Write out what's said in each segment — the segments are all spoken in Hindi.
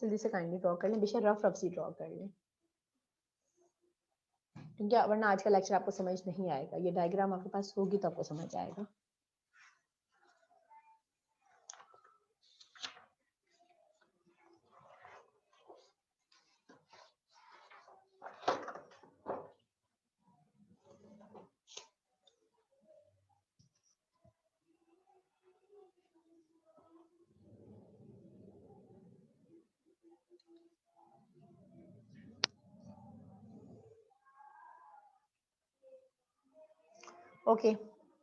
जल्दी से काइंडली ड्रॉ कर लें, बेशक रफ रफ सी ड्रॉ कर लें, क्योंकि वरना आज का लेक्चर आपको समझ नहीं आएगा। ये डायग्राम आपके पास होगी तो आपको समझ आएगा। ओके,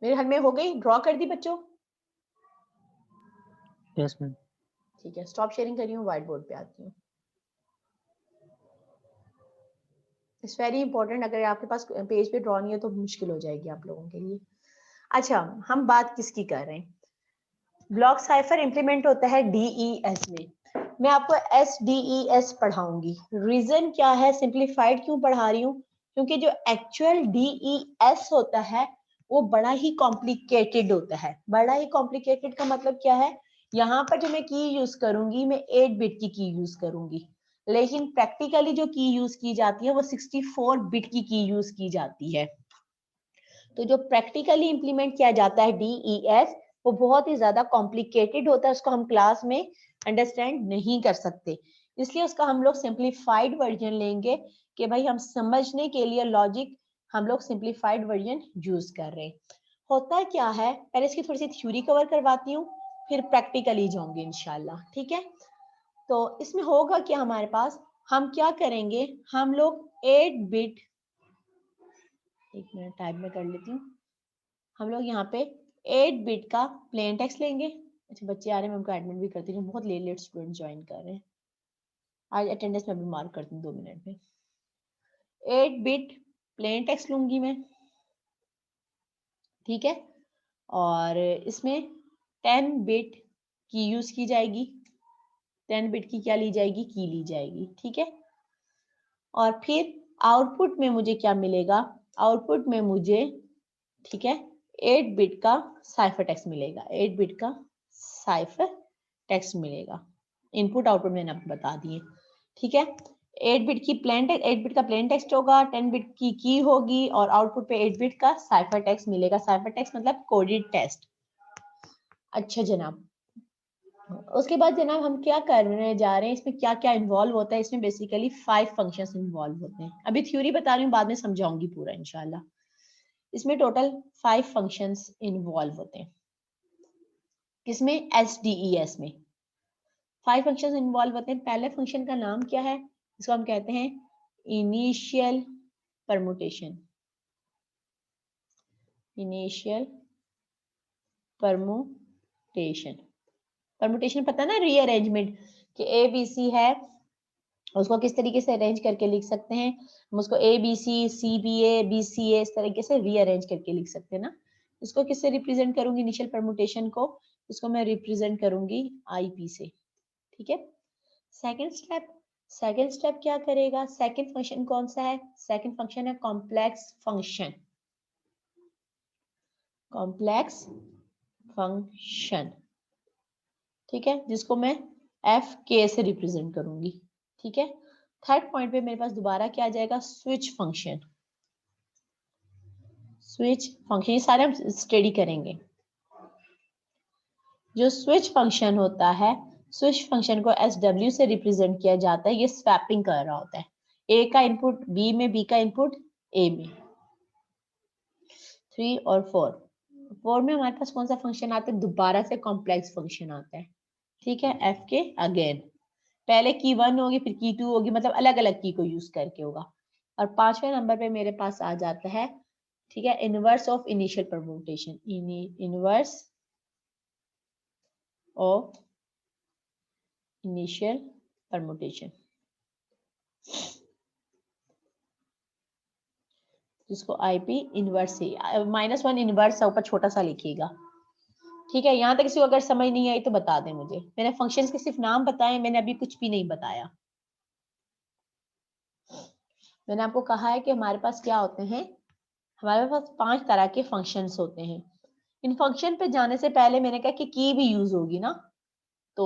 मेरे हल में हो गई, ड्रॉ कर दी बच्चों? Yes ma'am. ठीक है, स्टॉप शेयरिंग कर रही हूँ, व्हाइट बोर्ड पे आती हूँ। इट्स वेरी इंपॉर्टेंट, अगर आपके पास पेज पे ड्रॉ नहीं है तो मुश्किल हो जाएगी आप लोगों के लिए। अच्छा, हम बात किसकी कर रहे हैं? ब्लॉक साइफर इंप्लीमेंट होता है DES में। मैं आपको SDES पढ़ाऊंगी। रीजन क्या है, सिंप्लीफाइड क्यों पढ़ा रही हूँ? क्योंकि जो एक्चुअल DES होता है वो बड़ा ही कॉम्प्लिकेटेड होता है। बड़ा ही कॉम्प्लिकेटेड का मतलब क्या है? यहाँ पर जो मैं की यूज करूंगी, मैं 8 बिट की यूज करूंगी, लेकिन प्रैक्टिकली जो की यूज की जाती है वो 64 बिट की यूज की जाती है। तो जो प्रैक्टिकली इंप्लीमेंट किया जाता है DES, वो बहुत ही ज्यादा कॉम्प्लिकेटेड होता है, उसको हम क्लास में अंडरस्टैंड नहीं कर सकते, इसलिए उसका हम लोग सिंप्लीफाइड वर्जन लेंगे कि भाई हम समझने के लिए लॉजिक हम लोग सिंप्लीफाइड वर्जन यूज कर रहे हैं। होता क्या है, पहले इसकी थोड़ी सी थ्योरी कवर करवाती हूँ, फिर प्रैक्टिकली जाऊंगी इंशाल्लाह, ठीक है? तो इसमें होगा क्या हमारे पास, हम क्या करेंगे, हम लोग 8 बिट, एक मिनट टाइप में कर लेती हूँ, हम लोग यहाँ पे 8 बिट का प्लेन टेक्स्ट लेंगे। अच्छा बच्चे आ रहे हैं, मैं उनको एडमिट भी करती हूँ, बहुत लेट स्टूडेंट ज्वाइन कर रहे हैं, आज अटेंडेंस में भी मार्क करती हूँ 2 मिनट में। 8 बिट प्लेन टेक्स्ट लूंगी मैं, ठीक है? और इसमें 10 बिट की यूज की जाएगी, 10 बिट की क्या ली जाएगी, की ली जाएगी, ठीक है? और फिर आउटपुट में मुझे क्या मिलेगा, आउटपुट में मुझे, ठीक है, 8 बिट का साइफर टेक्स्ट मिलेगा, 8 बिट का साइफर टेक्स्ट मिलेगा। इनपुट आउटपुट मैंने आपको बता दिए, ठीक है? 8 बिट की प्लेन टेक्स्ट, 8 बिट का प्लेन टेक्स्ट होगा, 10 बिट की होगी, और आउटपुट पे 8 बिट का साइफर टेक्स्ट मिलेगा। साइफर टेक्स्ट मतलब कोडेड टेक्स्ट। अच्छा जनाब, उसके बाद जनाब हम क्या करने जा रहे हैं, इसमें क्या क्या इन्वॉल्व होता है? इसमें बेसिकली 5 फंक्शंस इन्वॉल्व होते हैं। अभी थ्योरी बता रही हूँ, बाद में समझाऊंगी पूरा इंशाल्लाह। इसमें टोटल 5 फंक्शंस इन्वॉल्व होते हैं। किसमें? SDES में 5 फंक्शंस इन्वॉल्व होते हैं। पहले फंक्शन का नाम क्या है? इसको हम कहते हैं initial permutation. Initial permutation, permutation पता ना, रीअरेंजमेंट, कि ABC है, उसको किस तरीके से अरेंज करके लिख सकते हैं हम, उसको ABC, CBA, BCA इस तरीके से रीअरेंज करके लिख सकते हैं ना। इसको किससे रिप्रेजेंट करूंगी इनिशियल परमुटेशन को? इसको मैं रिप्रेजेंट करूंगी IP से, ठीक है? सेकंड स्टेप क्या करेगा? सेकंड फंक्शन कौन सा है? सेकंड फंक्शन है कॉम्प्लेक्स फंक्शन। कॉम्प्लेक्स फंक्शन, ठीक है, जिसको मैं FK से रिप्रेजेंट करूंगी, ठीक है? थर्ड पॉइंट पे मेरे पास दोबारा क्या आ जाएगा? Switch function. स्विच फंक्शन, ये सारे हम स्टडी करेंगे। जो स्विच फंक्शन होता है, स्विच फंक्शन को SW से रिप्रेजेंट किया जाता है। ये स्वैपिंग कर रहा होता है, A का इनपुट B में, B का इनपुट A में। 3 और 4 में हमारे पास कौन सा फंक्शन आता है? दोबारा से कॉम्प्लेक्स फंक्शन आता है, ठीक है? FK अगेन, पहले की 1 होगी, फिर की 2 होगी, मतलब अलग अलग की को यूज करके होगा। और 5वें नंबर पे मेरे पास आ जाता है, ठीक है, inverse of initial permutation. Inverse of initial permutation, जिसको IP इनवर्स से, -1 इनवर्स है ऊपर छोटा सा लिखिएगा, ठीक है? यहाँ तक किसी को अगर समझ नहीं आई तो बता दें मुझे। मैंने फंक्शंस के सिर्फ नाम बताए, मैंने अभी कुछ भी नहीं बताया। मैंने आपको कहा है कि हमारे पास क्या होते हैं, हमारे पास 5 तरह के फंक्शंस होते हैं। इन फंक्शन पे जाने से पहले मैंने कहा कि की भी यूज होगी ना, तो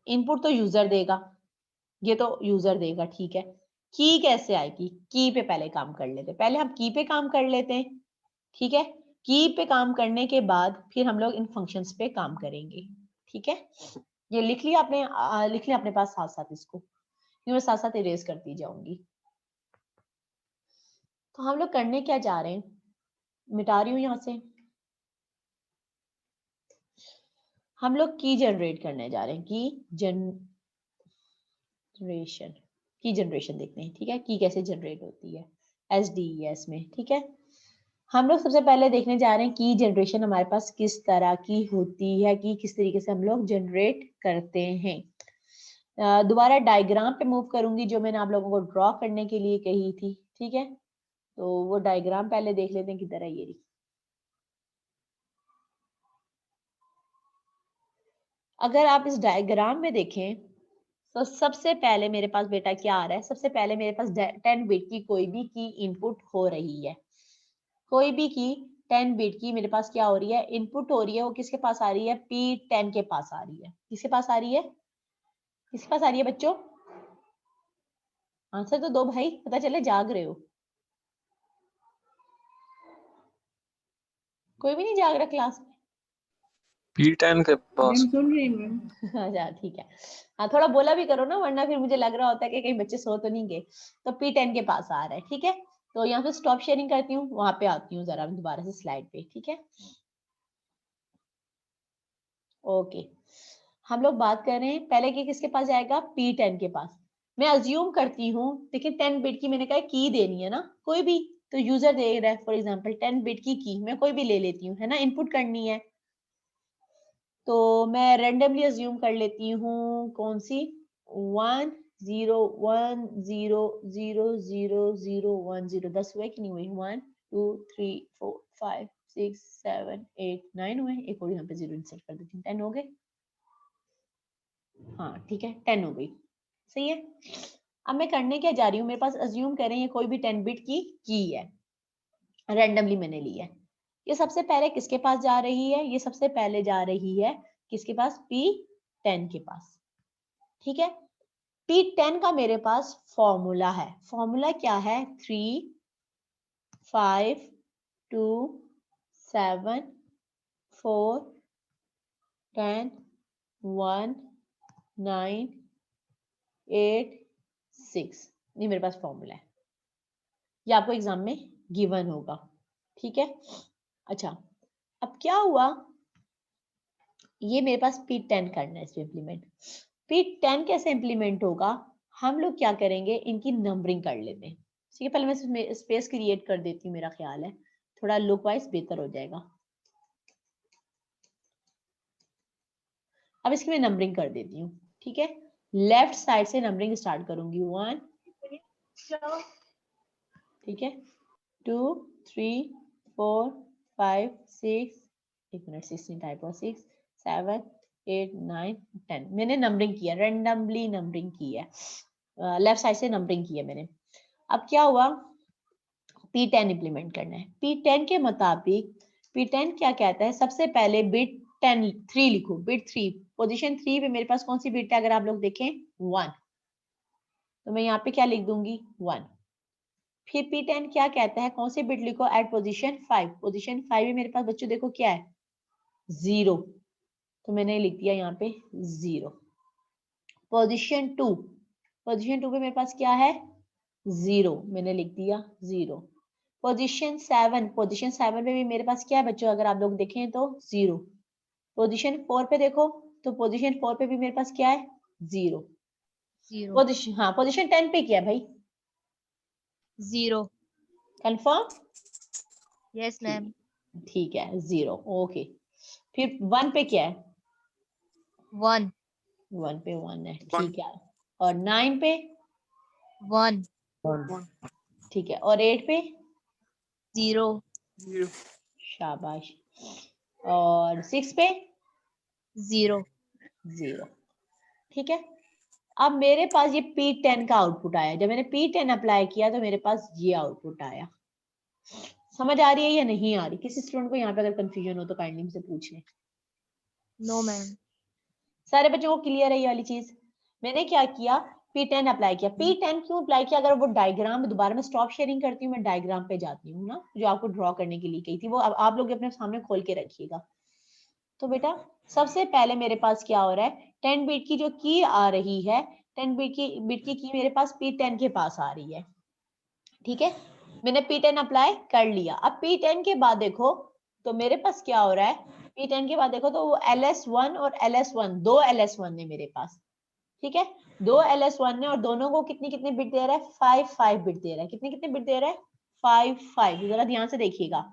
इनपुट तो यूजर देगा, ये तो यूजर देगा, ठीक है। की कैसे आएगी? की पे पहले काम कर लेते, पहले हम की पे काम कर लेते हैं, ठीक है। की पे काम करने के बाद फिर हम लोग इन फंक्शंस पे काम करेंगे, ठीक है। ये लिख लिया आपने, लिख लिया अपने पास साथ साथ इसको, मैं साथ साथ इरेज करती जाऊंगी। तो हम लोग करने क्या जा रहे हैं, मिटा रही हूँ यहाँ से। हम लोग की जनरेट करने जा रहे हैं, की जनरेशन देखते हैं, ठीक है। की कैसे जनरेट होती है SDES में, ठीक है। हम लोग सबसे पहले देखने जा रहे हैं की जनरेशन हमारे पास किस तरह की होती है, कि किस तरीके से हम लोग जनरेट करते हैं। दोबारा डायग्राम पे मूव करूंगी जो मैंने आप लोगों को ड्रॉ करने के लिए कही थी, ठीक है। तो वो डायग्राम पहले देख लेते हैं किधर है ये रही। अगर आप इस डायग्राम में देखें तो सबसे पहले मेरे पास बेटा क्या आ रहा है, सबसे पहले मेरे पास 10 बिट की कोई भी की इनपुट हो रही है, कोई भी की 10 बिट की मेरे पास क्या हो रही है, इनपुट हो रही है। वो किसके पास आ रही है? P10 के पास आ रही है। किसके पास आ रही है? किसके पास आ रही है बच्चों? आंसर तो दो भाई, पता चले जाग रहे हो। कोई भी नहीं जाग रहा क्लास में? P10 के पास। मैम सुन रही मैम। अच्छा ठीक है, हाँ थोड़ा बोला भी करो ना, वरना फिर मुझे लग रहा होता है कि कहीं बच्चे सो तो नहीं गए। तो P10 के पास आ रहा है, ठीक है। तो यहाँ पे स्टॉप शेयरिंग करती हूँ, वहां पे आती हूँ जरा दोबारा से स्लाइड पे, ठीक है। ओके, हम लोग बात कर रहे हैं पहले कि किसके पास जाएगा, P10 के पास। मैं अज्यूम करती हूँ, देखिए 10 बिट की मैंने कहा की देनी है ना, कोई भी। तो यूजर दे रहा है फॉर एग्जांपल 10 बिट की मैं कोई भी ले लेती हूँ, है ना, इनपुट करनी है। तो मैं रेंडमली अज्यूम कर लेती हूँ, कौन सी, 1 0 1 0 0 0 0 1 0। 10 हुए कि नहीं हुए? 1 2 3 4 5 6 7 8 9 हुए। एक और यहाँ पे 0 इंसर्ट कर देती हूँ, 10 हो गए। हाँ ठीक है, 10 हो गई, सही है। अब मैं करने क्या जा रही हूँ, मेरे पास अज्यूम करें ये कोई भी 10 बिट की है, रैंडमली मैंने ली है। ये सबसे पहले किसके पास जा रही है? ये सबसे पहले जा रही है किसके पास? P10 के पास, ठीक है। P10 का मेरे पास फॉर्मूला है, फॉर्मूला क्या है? 3 5 2 7 4 10 1 9 8 6। ये मेरे पास फॉर्मूला है, ये आपको एग्जाम में गिवन होगा, ठीक है। अच्छा, अब क्या हुआ, ये मेरे पास P10 करना है, इसमें इम्प्लीमेंट। P10 कैसे इम्प्लीमेंट होगा? हम लोग क्या करेंगे, इनकी नंबरिंग कर लेते हैं, ठीक है। पहले मैं स्पेस क्रिएट कर देती हूँ, मेरा ख्याल है थोड़ा लुक वाइज बेहतर हो जाएगा। अब इसकी मैं नंबरिंग कर देती हूँ, ठीक है। लेफ्ट साइड से नंबरिंग स्टार्ट करूंगी, 1, ठीक है, 2 3 4 5 6, एक मिनट 16 टाइप 6 7 8 9 10। मैंने नंबरिंग किया, रेंडमली नंबरिंग की है, लेफ्ट साइड से नंबरिंग की है मैंने। अब क्या हुआ, P10 इंप्लीमेंट करना है। P10 के मुताबिक P10 क्या कहता है, सबसे पहले बिट 10 3 लिखो, बिट 3 पोजीशन 3 पे मेरे पास कौन सी बिट है, अगर आप लोग देखें 1, तो मैं यहाँ पे क्या लिख दूंगी 1। फिर P10 क्या कहता है, कौन सी बिट लिखो एट पोजीशन 5, पोजीशन 5 में मेरे पास बच्चों देखो क्या है, 0, तो मैंने लिख दिया यहाँ पे 0। पोजीशन 2, पोजीशन 2 पे मेरे पास क्या है, 0, मैंने लिख दिया 0। पोजीशन 7, पोजीशन 7 पे भी मेरे पास क्या है बच्चों, अगर आप लोग देखें तो 0। पोजीशन 4 पे देखो, तो पोजीशन 4 पे भी मेरे पास क्या है, 0। 0 पोजीशन, हाँ पोजीशन 10 पे क्या है भाई, 0 कंफर्म? यस मैम ठीक है 0, ओके। फिर 1 पे क्या है, 1 1 पे 1 है, ठीक है। और 9 पे 1 ठीक है, और 8 पे 0 शाबाश, और 6 पे 0 0, ठीक है। अब मेरे पास ये P10 का आउटपुट आया, जब मैंने P10 अप्लाई किया तो मेरे पास ये आउटपुट आया। समझ आ रही है या नहीं आ रही? किसी स्टूडेंट को यहाँ पे अगर कंफ्यूजन हो तो काइंडली मुझसे पूछ लें। नो मैम सारे बच्चों को क्लियर है ये वाली चीज? मैंने क्या किया, P10 अप्लाई किया। P10 क्यों अप्लाई किया? अगर वो डायग्राम दोबारा मैं स्टॉप शेयरिंग करती हूँ, मैं डायग्राम पे जाती हूँ ना, जो आपको ड्रॉ करने के लिए कही थी, वो अब आप लोग अपने सामने खोल के रखिएगा। तो बेटा सबसे पहले मेरे पास क्या हो रहा है, 10 बिट की जो की आ रही है, 10 बिट की मेरे पास P10 के पास आ रही है। ठीक है, मैंने P10 अप्लाई कर लिया। अब P10 के बाद देखो तो मेरे पास क्या हो रहा है, P10 के बाद देखो तो वो LS1 और LS1, दो LS1 है मेरे पास। ठीक है, दो LS1 ने, और दोनों को कितनी कितनी बिट दे रहा है, 5 बिट दे रहा है। कितनी कितनी बिट दे रहा है, 5 जरा ध्यान से देखिएगा।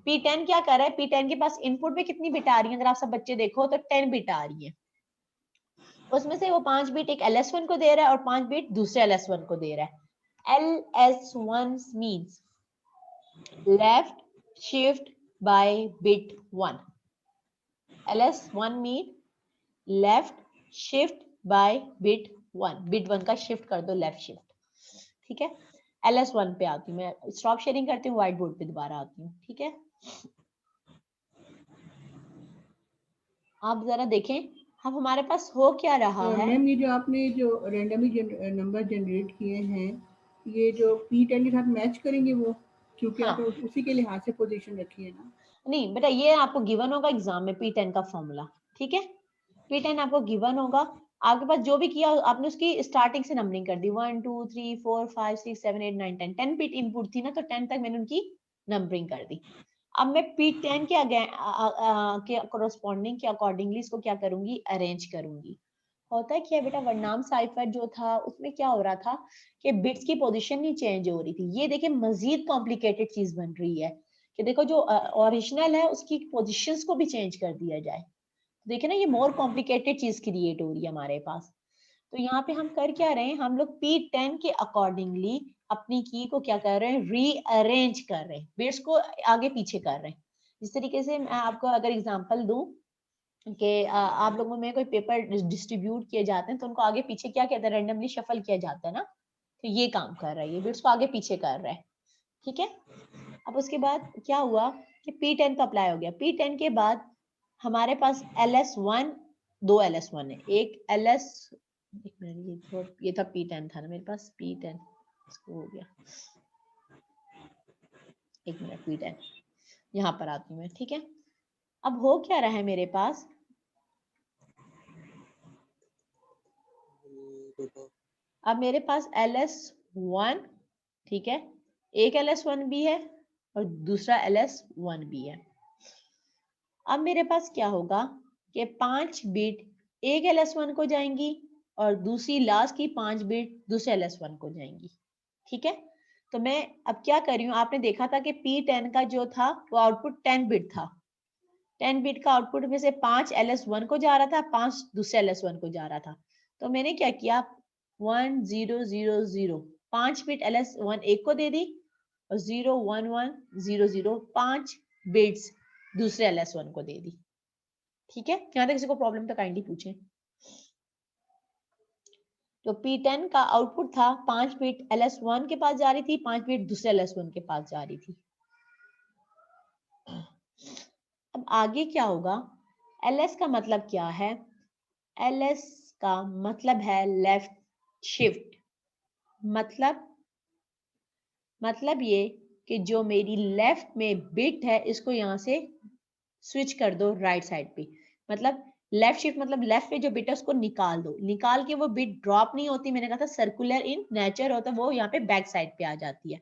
P10 क्या कर रहा है, P10 के पास इनपुट में कितनी बिट आ रही है, अगर आप सब बच्चे देखो तो 10 बिट आ रही है। उसमें से वो 5 बिट एक LS1 को दे रहा है और 5 बिट दूसरे LS1 को दे रहा है। LS1 means left shift by bit 1. LS1 mean left shift by bit 1. bit 1 का शिफ्ट कर दो, लेफ्ट शिफ्ट। ठीक है, LS1 पे आती हूँ मैं, स्टॉप शेयरिंग करती हूँ, व्हाइट बोर्ड पे दोबारा आती हूँ। ठीक है, आप जरा देखें अब हमारे पास हो क्या रहा है। मैम ये जो आपने जो रेंडमली नंबर जनरेट किए हैं, ये जो P10 के साथ मैच करेंगे वो, क्योंकि हाँ, आपने उसी के लिहाज से पोजीशन रखी है ना। नहीं बेटा ये आपको गिवन होगा एग्जाम में P10 का फॉर्मूला। ठीक है, P10 आपको गिवन होगा, आपके पास जो भी किया आपने उसकी स्टार्टिंग से नंबरिंग कर दी, 1 2 3 4 5 6 7 8 9 10, 10 बिट इनपुट थी ना, तो 10 तक मैंने उनकी नंबरिंग कर दी। अब मैं P10 के कोरस्पॉन्डिंग के अकॉर्डिंगली इसको क्या करूंगी, अरेंज करूंगी। होता है क्या बेटा, वर्नाम साइफर जो था उसमें क्या हो रहा था कि बिट्स की पोजीशन नहीं चेंज हो रही थी। ये देखिए मजीद कॉम्प्लिकेटेड चीज बन रही है कि देखो जो ओरिजिनल है उसकी पोजीशंस को भी चेंज कर दिया जाए। देखिए ना, ये मोर कॉम्प्लिकेटेड चीज क्रिएट हो रही है हमारे पास। तो यहाँ पे हम कर क्या रहे हैं, हम लोग P10 के अकॉर्डिंगली अपनी की को क्या कर रहे हैं, रीअरेंज कर रहे हैं, बिट्स को आगे पीछे कर रहे हैं। जिस तरीके से मैं आपको अगर एग्जांपल दूं कि आप लोगों में कोई पेपर डिस्ट्रीब्यूट किए जाते हैं तो उनको आगे पीछे क्या कहते हैं, रेंडमली शफल किया जाता है ना, तो ये काम कर रहा है, ये बिट्स को आगे पीछे कर रहा है। ठीक है, अब उसके बाद क्या हुआ कि P10 तो अप्लाई हो गया। P10 के बाद हमारे पास LS1, दो LS1 है, एक मिनट, ये था P10 था ना मेरे पास, P10 इसको हो गया, एक मिनट, P10 यहाँ पर आती हूँ मैं। ठीक है, अब हो क्या रहा है मेरे पास, अब मेरे पास LS1, ठीक है, एक LS1 भी है और दूसरा LS1 भी है। अब मेरे पास क्या होगा कि 5 बिट एक LS1 को जाएंगी और दूसरी लास्ट की 5 बिट दूसरे LS1 को जाएंगी। ठीक है, तो मैं अब क्या कर रही हूँ, आपने देखा था कि P10 का जो था वो आउटपुट 10 बिट था। 10 बिट का आउटपुट में से 5 LS1 को जा रहा था, 5 दूसरे LS1 को जा रहा था। तो मैंने क्या किया, 1 0 0 0, 5 बिट LS1 एक को दे दी और 0 1 1 0 0, 5 बिट्स दूसरे LS1 को दे दी। ठीक है, यहाँ तक किसी को प्रॉब्लम तो काइंडली पूछें। तो P10 का आउटपुट था 5 बिट LS1 के पास जा रही थी, 5 बिट दूसरे LS1 के पास जा रही थी। अब आगे क्या होगा, LS का मतलब क्या है, LS का मतलब है लेफ्ट शिफ्ट। मतलब ये कि जो मेरी लेफ्ट में बिट है इसको यहाँ से स्विच कर दो राइट साइड पे। मतलब लेफ्ट शिफ्ट मतलब लेफ्ट पे जो बिट है उसको निकाल दो, निकाल के वो बिट ड्रॉप नहीं होती, मैंने कहा था सर्कुलर इन नेचर होता है, वो यहाँ पे बैक साइड पे आ जाती है।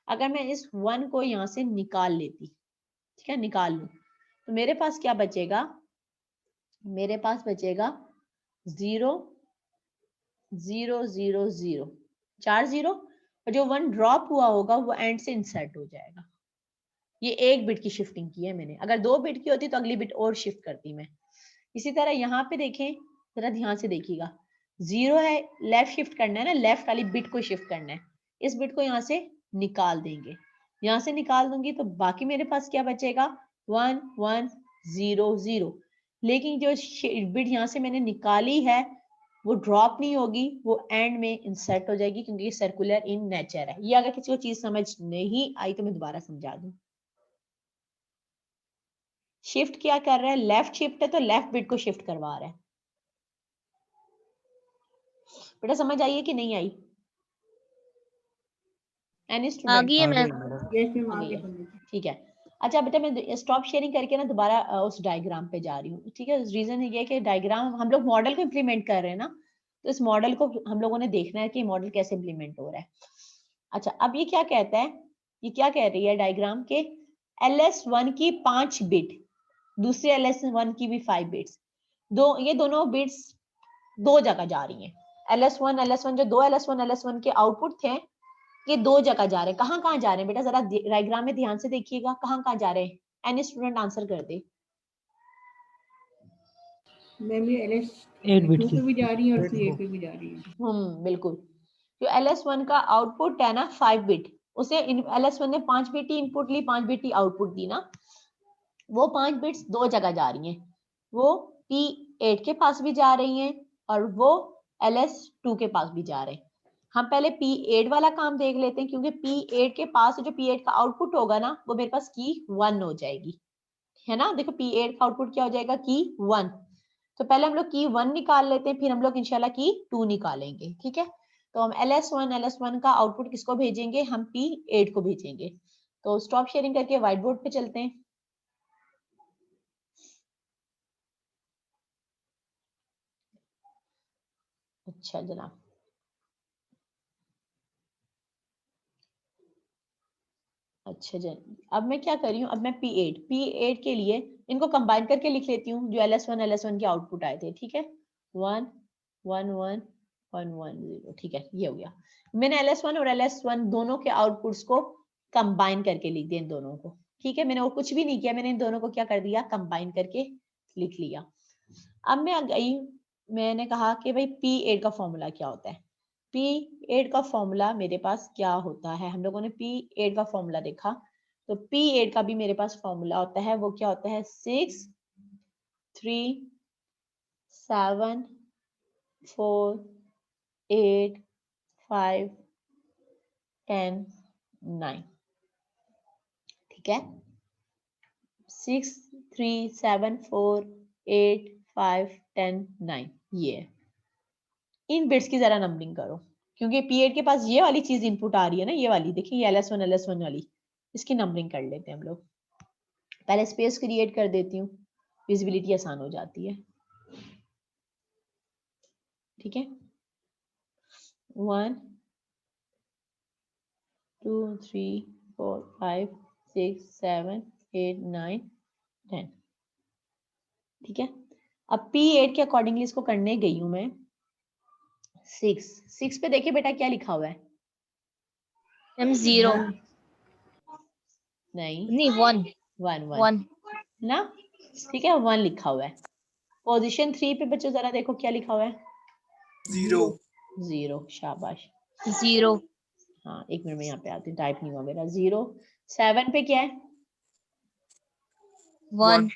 अगर मैं इस 1 को यहाँ से निकाल लेती, ठीक है, निकाल लूं, तो मेरे पास क्या बचेगा, मेरे पास बचेगा 0 0 0 0, 4 0, और जो 1 ड्रॉप हुआ होगा वो एंड से इंसर्ट हो जाएगा। ये एक बिट की शिफ्टिंग की है मैंने, अगर 2 बिट की होती तो अगली बिट और शिफ्ट करती मैं। इसी तरह यहाँ पे देखें, जरा ध्यान से देखिएगा, 0 है, लेफ्ट शिफ्ट करना है ना, लेफ्ट वाली बिट को शिफ्ट करना है, इस बिट को यहाँ से निकाल देंगे, यहाँ से निकाल दूंगी तो बाकी मेरे पास क्या बचेगा, 1 1 0 0। लेकिन जो बिट यहाँ से मैंने निकाली है वो ड्रॉप नहीं होगी, वो एंड में इंसर्ट हो जाएगी, क्योंकि ये सर्कुलर इन नेचर है। ये अगर किसी को चीज समझ नहीं आई तो मैं दोबारा समझा दूं। शिफ्ट क्या कर रहा है, लेफ्ट शिफ्ट है तो लेफ्ट बिट को शिफ्ट करवा रहा है। बेटा समझ आई है कि नहीं आई? एनी आ स्टूडेंट? गई है मैम। यस मैम, आ आगे गई है। पढ़ने। ठीक है। अच्छा बेटा मैं स्टॉप शेयरिंग करके ना दोबारा उस डायग्राम पे जा रही हूँ। ठीक है, रीजन ये है कि डायग्राम हम लोग मॉडल को इम्प्लीमेंट कर रहे हैं ना, तो इस मॉडल को हम लोगों ने देखना है कि मॉडल कैसे इम्प्लीमेंट हो रहा है। अच्छा, अब ये क्या कहता है, ये क्या कह रही है डायग्राम के LS1 की 5 बिट, दूसरे LS1 की भी 5 बिट्स, ये दोनों बिट्स दो जगह जा रही हैं। LS1 जो दो LS1 के आउटपुट थे, ये दो जगह जा रहे हैं। कहाँ जा रहे हैं बेटा, जरा डायग्राम में ध्यान से देखिएगा, कहाँ जा रहे हैं? एनी स्टूडेंट आंसर कर दे। मैम ये LS 8 बिट 2 की। पे भी जा रही है और P8 पे भी जा रही है। बिल्कुल। जो LS1 का आउटपुट है ना 5 बिट, उसे LS1 ने 5 बिट ही इनपुट ली, 5 बिट ही आउटपुट दी ना, वो 5 बिट्स दो जगह जा रही हैं। वो P8 के पास भी जा रही हैं और वो LS2 के पास भी जा रहे हैं। हम पहले P8 वाला काम देख लेते हैं, क्योंकि P8 के पास जो P8 का आउटपुट होगा ना, वो मेरे पास की 1 हो जाएगी, है ना। देखो P8 का आउटपुट क्या हो जाएगा, की 1। तो पहले हम लोग की 1 निकाल लेते हैं, फिर हम लोग इंशाल्लाह की 2 निकालेंगे। ठीक है, तो हम LS1 का आउटपुट किसको भेजेंगे, हम P8 को भेजेंगे। तो स्टॉप शेयरिंग करके व्हाइट बोर्ड पे चलते हैं। अच्छा जनाब, अच्छा जन, अब मैं क्या कर रही हूँ, अब मैं P8 के लिए इनको कंबाइन करके लिख लेती हूँ, जो LS1 के आउटपुट आए थे। ठीक है, 1 1 1 1 1 0। ठीक है, ये हो गया। मैंने LS1 और LS1 दोनों के आउटपुट्स को कंबाइन करके लिख दिया इन दोनों को। ठीक है, मैंने और कुछ भी नहीं किया, मैंने इन दोनों को क्या कर दिया, कंबाइन करके लिख लिया। अब मैं गई, मैंने कहा कि भाई P8 का फॉर्मूला क्या होता है। P8 का फॉर्मूला मेरे पास क्या होता है, हम लोगों ने P8 का फॉर्मूला देखा, तो P8 का भी मेरे पास फॉर्मूला होता है, वो क्या होता है, 6 3 7 4 8 5 10 9। ठीक है, 6 3 7 4 8 5 10 9, ये है। इन बिट्स की जरा नंबरिंग करो, क्योंकि P8 के पास ये वाली चीज इनपुट आ रही है ना, ये वाली देखिए, ये LS1 वाली, इसकी नंबरिंग कर लेते हैं हम लोग। पहले स्पेस क्रिएट कर देती हूँ, विजिबिलिटी आसान हो जाती है। ठीक है, 1 2 3 4 5 6 7 8 9 10। ठीक है, अब P8 के अकॉर्डिंगली इसको करने गई हूं मैं। 6 पे देखिए बेटा क्या लिखा हुआ है, मैम 0 नहीं 1 1 ना। ठीक है, 1 लिखा हुआ है। पोजीशन 3 पे बच्चों जरा देखो क्या लिखा हुआ है, 0। शाबाश। 0 हाँ, एक मिनट में यहाँ पे आती, टाइप नहीं हुआ मेरा। 0। 7 पे क्या है, 1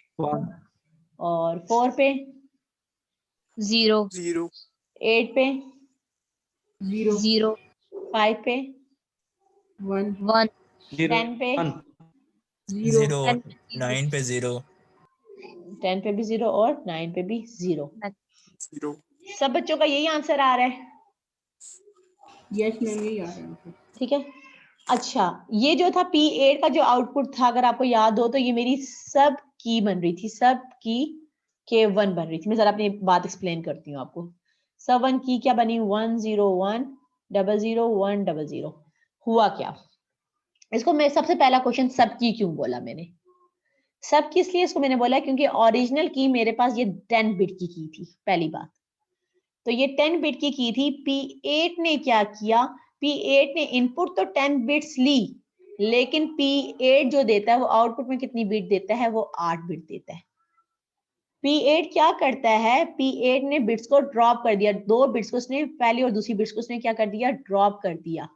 और 4 पे 0 8 पे 0 0 5 पे 1 1 10 पे 0 9 पे 0 10 पे भी 0 और 9 पे भी 0। सब बच्चों का यही आंसर आ रहा है। यस मैम, यही आ रहा है। ठीक है, अच्छा ये जो था P8 का जो आउटपुट था, अगर आपको याद हो, तो ये मेरी सब की बन रही थी, सब की K1 बन रही थी। मैं जरा अपनी बात एक्सप्लेन करती हूँ आपको। सब 1 की क्या बनी, 1 0 1 0 0 1 0 0। हुआ क्या, इसको मैं सबसे पहला क्वेश्चन सब की क्यों बोला मैंने, सब की इसलिए इसको मैंने बोला क्योंकि ओरिजिनल की मेरे पास ये 10 बिट की थी, पहली बात। तो ये 10 बिट की थी। P8 ने क्या किया, P8 ने इनपुट तो 10 बिट्स ली, लेकिन P8 जो देता है वो आउटपुट में कितनी बिट देता है, वो 8 बिट देता है। P8 क्या करता है, P8 ने बिट्स को ड्रॉप कर दिया, दो बिट्स को उसने, पहली और दूसरी बिट्स को उसने क्या कर दिया, ड्रॉप कर दिया।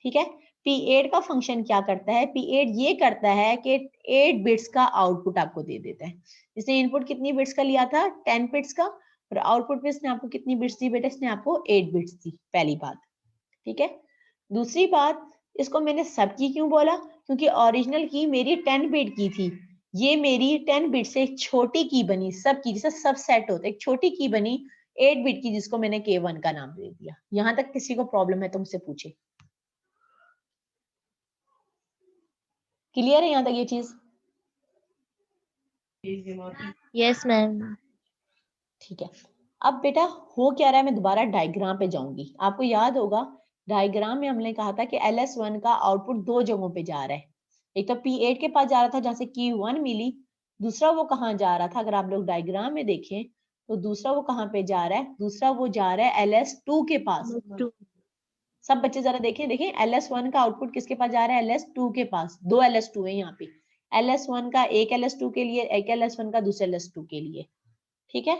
ठीक है, P8 का फंक्शन क्या करता है, P8 ये करता है कि 8 बिट्स का आउटपुट आपको दे देता है। इसने इनपुट कितनी बिट्स का लिया था, 10 बिट्स का, और आउटपुट में इसने आपको कितनी बिट्स दी बेटा, इसने आपको 8 बिट्स दी, पहली बात। ठीक है, दूसरी बात, इसको मैंने सब की क्यों बोला, क्योंकि ओरिजिनल की मेरी 10 बिट की थी, ये मेरी 10 बिट से एक छोटी की बनी, सब की जैसे सब सेट होता है, एक छोटी की बनी, 8 बिट की, जिसको मैंने K1 का नाम दे दिया। यहां तक किसी को प्रॉब्लम है तो मुझसे पूछे। क्लियर है यहां तक ये चीज? Yes ma'am. ठीक है। अब बेटा हो क्या रहा है, मैं दोबारा डायग्राम पे जाऊंगी। आपको याद होगा डायग्राम में हमने कहा था कि LS1 का आउटपुट दो जगहों पे जा रहा है। एक तो P8 के पास जा रहा था जहां से Q1 मिली, दूसरा वो कहाँ जा रहा था, अगर आप लोग डायग्राम में देखें तो दूसरा वो कहाँ पे जा रहा है, दूसरा वो जा रहा है LS2 के पास। सब बच्चे जरा देखें, देखें LS1 का आउटपुट किसके पास जा रहा है, LS2 के पास। दो LS2 है यहाँ पे, LS1 का एक LS2 के लिए, एक LS1 का दूसरे LS2 के लिए। ठीक है,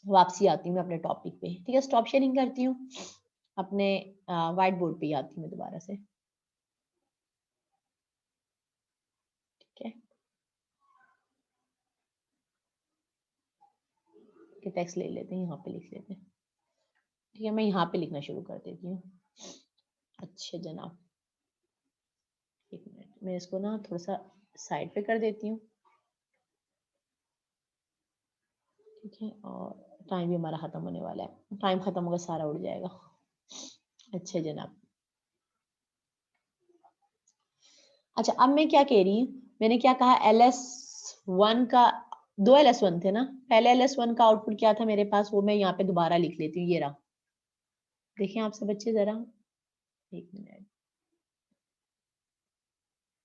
वापसी आती हूँ मैं अपने टॉपिक पे। ठीक है, स्टॉप शेयरिंग करती हूँ, अपने व्हाइट बोर्ड पे आती हूँ मैं दोबारा से। ठीक है, टेक्स्ट ले लेते हैं, यहाँ पे लिख लेते हैं। ठीक है, मैं यहाँ पे लिखना शुरू कर देती हूँ। अच्छा जनाब, एक मिनट, मैं इसको ना थोड़ा सा साइड पे कर देती हूँ। ठीक है, और टाइम भी हमारा खत्म होने वाला है, टाइम खत्म होगा सारा उड़ जाएगा। अच्छा जनाब, अच्छा अब मैं क्या कह रही हूँ, मैंने क्या कहा, LS1 का दो LS1 थे ना, पहले LS1 का आउटपुट क्या था मेरे पास, वो मैं यहाँ पे दोबारा लिख लेती हूँ। ये रहा, देखिए आप सब बच्चे जरा, एक मिनट,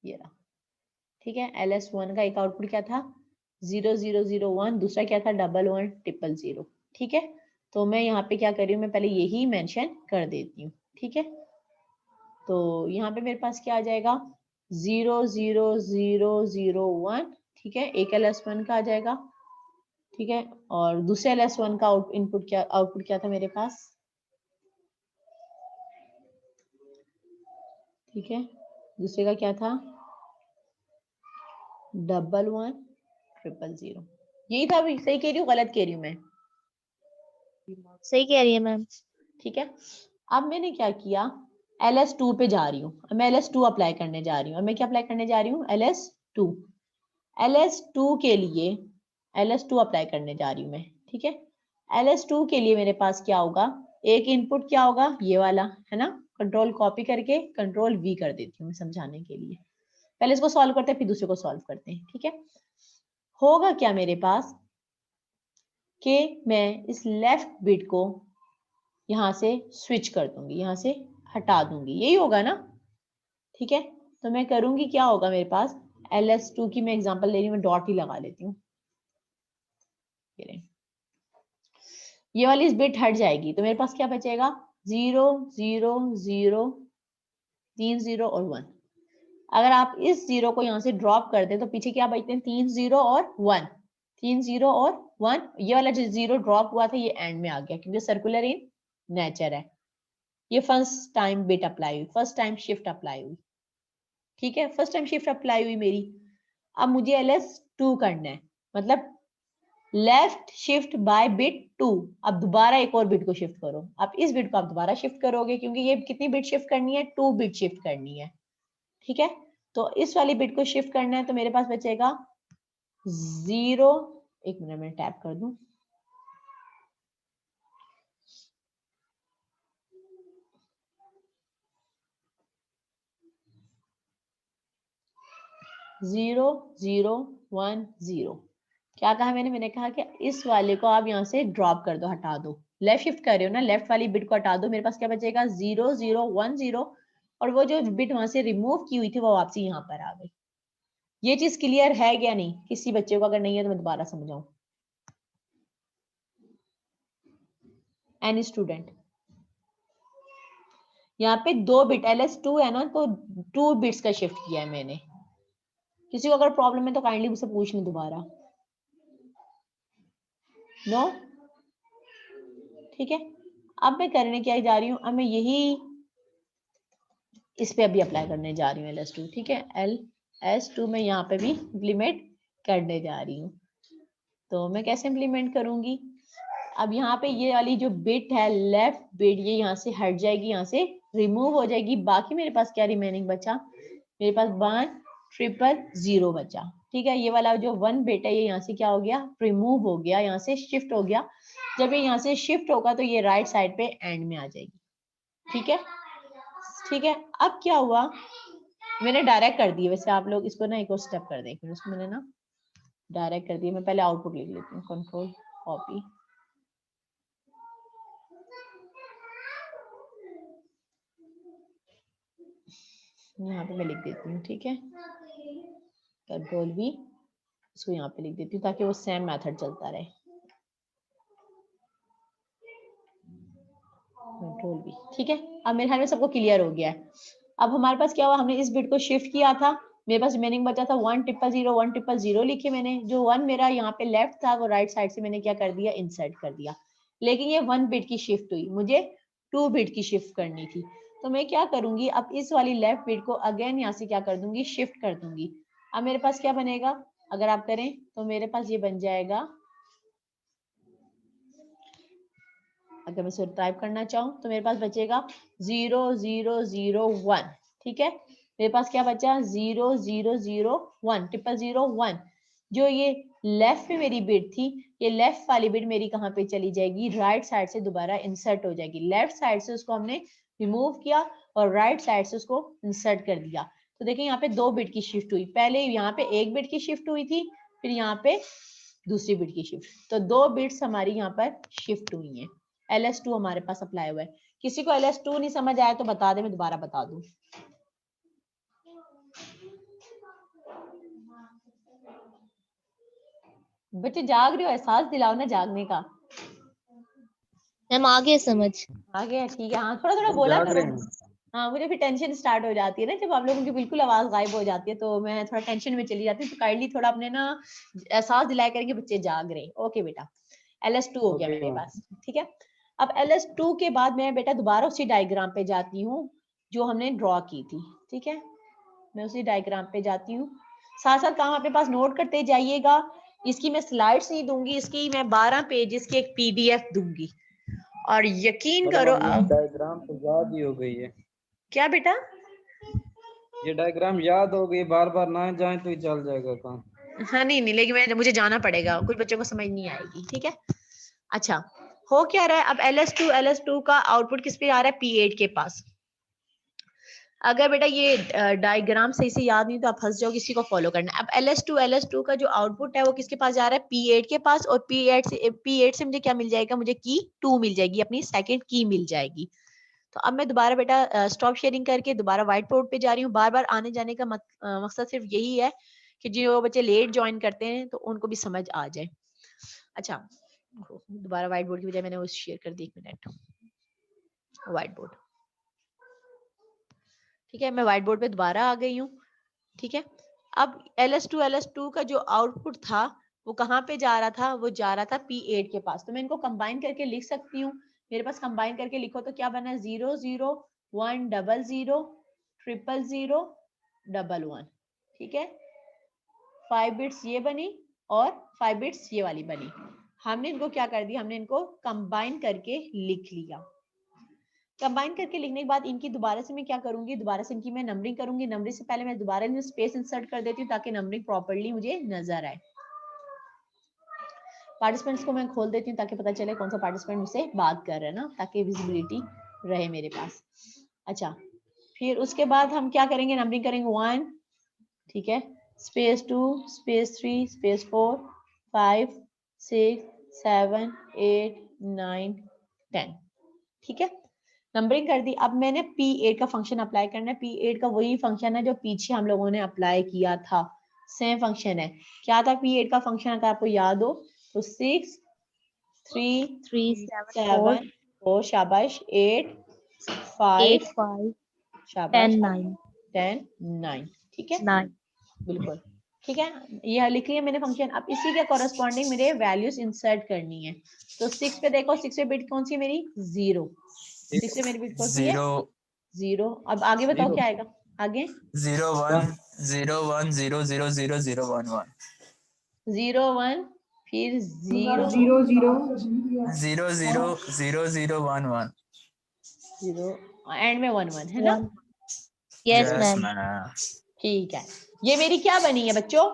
ये रहा। ठीक है, LS1 का एक आउटपुट क्या था, 0001, दूसरा क्या था, 111000। ठीक है, तो मैं यहाँ पे क्या कर रही हूँ, मैं पहले यही मेंशन कर देती हूँ। ठीक है, तो यहाँ पे मेरे पास क्या आ जाएगा, 00001। ठीक है, एक LS1 का आ जाएगा। ठीक है, और दूसरे LS1 का आउटपुट क्या था मेरे पास। ठीक है, दूसरे का क्या था, 111000। यही था, अभी सही कह रही हूँ गलत कह रही हूँ मैं? सही कह रही है मैम। ठीक है, अब मैंने क्या किया, LS2 पे जा रही हूँ, मैं LS2 अप्लाई करने जा रही हूँ। और मैं क्या अप्लाई करने जा रही हूँ, LS2। LS2 के लिए LS2 अप्लाई करने जा रही हूँ मैं। ठीक है, LS2 के लिए मेरे पास क्या होगा, एक इनपुट क्या होगा, ये वाला है ना, कंट्रोल कॉपी करके कंट्रोल V कर देती हूँ मैं समझाने के लिए। पहले इसको सॉल्व करते हैं फिर दूसरे को सॉल्व करते हैं। ठीक है, होगा क्या मेरे पास कि मैं इस लेफ्ट बिट को यहां से स्विच कर दूंगी, यहां से हटा दूंगी, यही होगा ना। ठीक है, तो मैं करूंगी क्या होगा मेरे पास, LS2 की मैं एग्जांपल ले रही हूँ, मैं डॉट ही लगा लेती हूँ। ये वाली इस बिट हट जाएगी तो मेरे पास क्या बचेगा, 0 0 0 3 0 और 1। अगर आप इस 0 को यहाँ से ड्रॉप कर दें तो पीछे क्या बचते हैं, 3 0 और 1, 3 0 और 1। ये वाला जो 0 ड्रॉप हुआ था ये एंड में आ गया क्योंकि सर्कुलर इन नेचर है। ये फर्स्ट टाइम बिट अप्लाई हुई, फर्स्ट टाइम शिफ्ट अप्लाई हुई। ठीक है, फर्स्ट टाइम शिफ्ट अप्लाई हुई मेरी। अब मुझे LS2 करना है, मतलब लेफ्ट शिफ्ट बाय बिट 2। अब दोबारा एक और बिट को शिफ्ट करो, अब इस बिट को आप दोबारा शिफ्ट करोगे क्योंकि ये कितनी बिट शिफ्ट करनी है, 2 बिट शिफ्ट करनी है। ठीक है, तो इस वाली बिट को शिफ्ट करना है तो मेरे पास बचेगा 0, एक मिनट में टैप कर दूं, जीरो 0 1 0। क्या कहा मैंने कहा कि इस वाले को आप यहाँ से ड्रॉप कर दो, हटा दो। लेफ्ट शिफ्ट कर रहे हो ना, लेफ्ट वाली बिट को हटा दो, मेरे पास क्या बचेगा 0 0 1 0। और वो जो बिट वहां से रिमूव की हुई थी वो वापसी यहाँ पर आ गई। ये चीज क्लियर है या नहीं किसी बच्चे को? अगर नहीं है तो मैं दोबारा समझाऊं। Any student? यहाँ पे 2 बिट LS2 है ना, तो 2 बिट्स का शिफ्ट किया है मैंने। किसी को अगर प्रॉब्लम है तो काइंडली मुझसे पूछ लें दोबारा। नो? ठीक है, अब मैं करने क्या जा रही हूँ, अब मैं यही इस पे अभी अप्लाई करने जा रही हूँ LS2। ठीक है, LS2 में यहाँ पे भी इम्प्लीमेंट करने जा रही हूँ। तो मैं कैसे इम्प्लीमेंट करूंगी, अब यहाँ पे ये वाली जो बिट है लेफ्ट बिट, ये यहाँ से हट जाएगी, यहाँ से रिमूव हो जाएगी। बाकी मेरे पास क्या रिमेनिंग बचा, मेरे पास 1 000 बचा। ठीक है, ये वाला जो 1 बिट है ये यहाँ से क्या हो गया, रिमूव हो गया, यहाँ से शिफ्ट हो गया। जब ये यहाँ से शिफ्ट होगा तो ये राइट साइड पे एंड में आ जाएगी। ठीक है, ठीक है। अब क्या हुआ, मैंने डायरेक्ट कर दिया, वैसे आप लोग इसको ना एक और स्टेप कर दें, फिर उसको मैंने ना डायरेक्ट कर दिया। मैं पहले आउटपुट लिख लेती हूँ, कंट्रोल कॉपी, यहाँ पे मैं लिख देती हूँ। ठीक है, कंट्रोल V, इसको यहाँ पे लिख देती हूँ ताकि वो सेम मेथड चलता रहे। कंट्रोल V, ठीक है। अब मेरे ख्याल में सबको क्लियर हो गया है। अब हमारे पास क्या हुआ, हमने इस बिट को शिफ्ट किया था, मेरे पास रिमेनिंग बचा था 1000100 लिखे मैंने। जो 1 मेरा यहाँ पे लेफ्ट था वो राइट साइड से मैंने क्या कर दिया, इंसर्ट कर दिया। लेकिन ये 1 बिट की शिफ्ट हुई, मुझे 2 बिट की शिफ्ट करनी थी। तो मैं क्या करूंगी, अब इस वाली लेफ्ट बिट को अगेन यहाँ से क्या कर दूंगी, शिफ्ट कर दूंगी। अब मेरे पास क्या बनेगा, अगर आप करें तो मेरे पास ये बन जाएगा, अगर मैं इसे टाइप करना चाहूँ तो मेरे पास बचेगा 0001। ठीक है, मेरे पास क्या बचा, 0001 0001। जो ये लेफ्ट में मेरी बिट थी, ये लेफ्ट वाली बिट मेरी कहाँ पे चली जाएगी, राइट साइड से दोबारा इंसर्ट हो जाएगी। लेफ्ट साइड से उसको हमने रिमूव किया और राइट साइड से उसको इंसर्ट कर दिया। तो देखिए यहाँ पे 2 बिट की शिफ्ट हुई, पहले यहाँ पे 1 बिट की शिफ्ट हुई थी, फिर यहाँ पे दूसरी बिट की शिफ्ट। तो 2 बिट्स हमारी यहाँ पर शिफ्ट हुई हैं। LS2 हमारे पास अप्लाई हुआ है। किसी को LS2 नहीं समझ आया तो बता दे, मैं दोबारा बता दूं। बच्चे जाग रहे हो, एहसास दिलाओ ना जागने का। मैम आगे समझ। आ गया, ठीक है। हाँ, थोड़ा थोड़ा बोला जाग करो। रहे हैं। हाँ, मुझे फिर टेंशन स्टार्ट हो जाती है ना, जब आप लोगों की बिल्कुल आवाज गायब हो जाती है तो मैं थोड़ा टेंशन में चली जाती हूँ। तो काइंडली थोड़ा अपने ना एहसास दिलाया करेंगे बच्चे जाग रहे हैं। ओके बेटा, LS2 हो गया मेरे पास। ठीक है, अब LS2 के बाद मैं बेटा दोबारा उसी डायग्राम पे जाती हूँ जो हमने ड्रॉ की थी। ठीक है, मैं उसी डायग्राम पे जाती हूँ। साथ साथ काम अपने पास नोट करते जाइएगा। इसकी मैं स्लाइड्स नहीं दूंगी, इसकी मैं 12 पेजेस की एक PDF दूंगी। और यकीन करो अब डायग्राम तो याद ही हो गई है। क्या बेटा, ये डायग्राम याद हो गई, बार बार ना जाए तो ही चल जाएगा काम। हाँ नहीं, लेकिन मुझे जाना पड़ेगा, कुछ बच्चों को समझ नहीं आएगी। ठीक है, अच्छा हो क्या रहा है, अब LS2 का आउटपुट किस पे आ रहा है, P8 के पास। अगर बेटा ये डायग्राम सही से याद नहीं तो आप फंस जाओगे, इसी को फॉलो करना। अब LS2 का जो आउटपुट है वो किसके पास जा रहा है, P8 के पास। और P8 से मुझे क्या मिल जाएगा, मुझे की 2 मिल जाएगी, अपनी सेकंड की मिल जाएगी। तो अब मैं दोबारा बेटा स्टॉप शेयरिंग करके दोबारा व्हाइट बोर्ड पे जा रही हूँ। बार बार आने जाने का मकसद सिर्फ यही है कि जो बच्चे लेट ज्वाइन करते हैं तो उनको भी समझ आ जाए। अच्छा, दोबारा व्हाइट बोर्ड की बजाय मैंने वो शेयर कर दी, 1 मिनट, व्हाइट बोर्ड। ठीक है, मैं व्हाइट बोर्ड पे दोबारा आ गई हूँ। ठीक है, अब LS2 का जो आउटपुट था वो कहाँ पे जा रहा था, वो जा रहा था P8 के पास। तो मैं इनको कंबाइन करके लिख सकती हूँ। मेरे पास कंबाइन करके लिखो तो क्या बना, 00100000011। ठीक है, 5 बिट्स ये बनी और 5 बिट्स ये वाली बनी। हमने इनको क्या कर दिया, हमने इनको कंबाइन करके लिख लिया। कंबाइन करके लिखने के बाद इनकी दोबारा से मैं क्या करूंगी, दोबारा से इनकी मैं नंबरिंग करूंगी। नंबरिंग से पहले मैं दोबारा इनमें स्पेस इंसर्ट कर देती हूँ ताकि नंबरिंग प्रॉपर्ली मुझे नजर आए। पार्टिसिपेंट्स को मैं खोल देती हूँ ताकि पता चले कौन सा पार्टिसिपेंट मुझसे बात कर रहा है ना, ताकि विजिबिलिटी रहे मेरे पास। अच्छा, फिर उसके बाद हम क्या करेंगे, नंबरिंग करेंगे 1, ठीक है, स्पेस 2, स्पेस 3, स्पेस 4, 5, 6, 7, 8, 9, 10। ठीक है, नंबरिंग कर दी। अब मैंने P8 का फंक्शन अप्लाई करना है। P8 का वही फंक्शन है जो पीछे हम लोगों ने अप्लाई किया था, सेम फंक्शन है। क्या था P8 का फंक्शन, अगर आपको याद हो तो 6 3 3 7 4 7 4 शाबाश, 8 8 5 5 शाबाश, 10 9 10 9। ठीक है, 9। बिल्कुल ठीक है, यह लिख लिया मैंने फंक्शन। अब इसी के कॉरेस्पॉन्डिंग मेरे वैल्यूज इंसर्ट करनी है। तो 6 पे देखो, 6 पे बिट कौन सी है मेरी, 0। 6 पे मेरी बिट कौन सी है, 0। अब आगे बताओ क्या आएगा, आगे 0 1 0 1 0 0 0 0 1 1 0 1 फिर 0 0 0 0 0 0 0 1 1 0 एंड में 1 1 है ना। Yes, Yes, ma'am. ma'am. ठीक है, ये मेरी क्या बनी है बच्चों?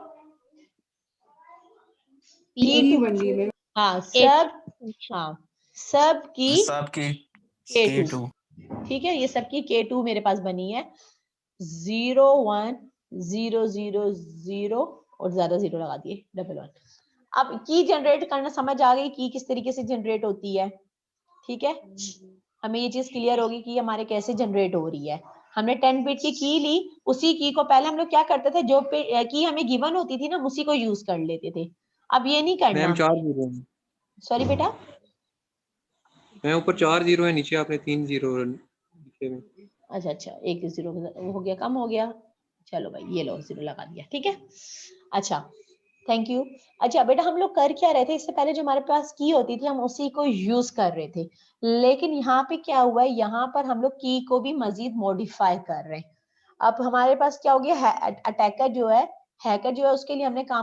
की बन रही है हाँ सब की सबकी K2, K2 ठीक है, ये सबकी K2 मेरे पास बनी है। 0 1 0 0 0 और ज्यादा 0 लगा दिए, 1 1। अब की जनरेट करना समझ आ गई, की किस तरीके से जनरेट होती है, ठीक है। हमें ये चीज क्लियर होगी कि हमारे कैसे जनरेट हो रही है। हमने 10 बिट की ली, उसी की को पहले हम लोग क्या करते थे, जो की हमें गिवन होती थी ना, हम उसी को यूज कर लेते थे। अब ये नहीं करना। मैम 4 जीरो है। सॉरी बेटा, मैं ऊपर 4 जीरो है, नीचे आपने 3 जीरो लिखे में। अच्छा, एक 0 हो गया, कम हो गया। चलो भाई, ये लो 0 लगा दिया, ठीक है। अच्छा, थैंक यू। अच्छा बेटा, हम लोग कर क्या रहे थे, इससे पहले जो हमारे पास की होती थी हम उसी को यूज कर रहे थे, लेकिन यहाँ पे क्या हुआ है, यहाँ पर हम लोग की को भी मजीद मॉडिफाई कर रहे हैं। अब हमारे पास क्या हो गया, अटैकर जो है, हैकर जो है, उसके लिए हमने काम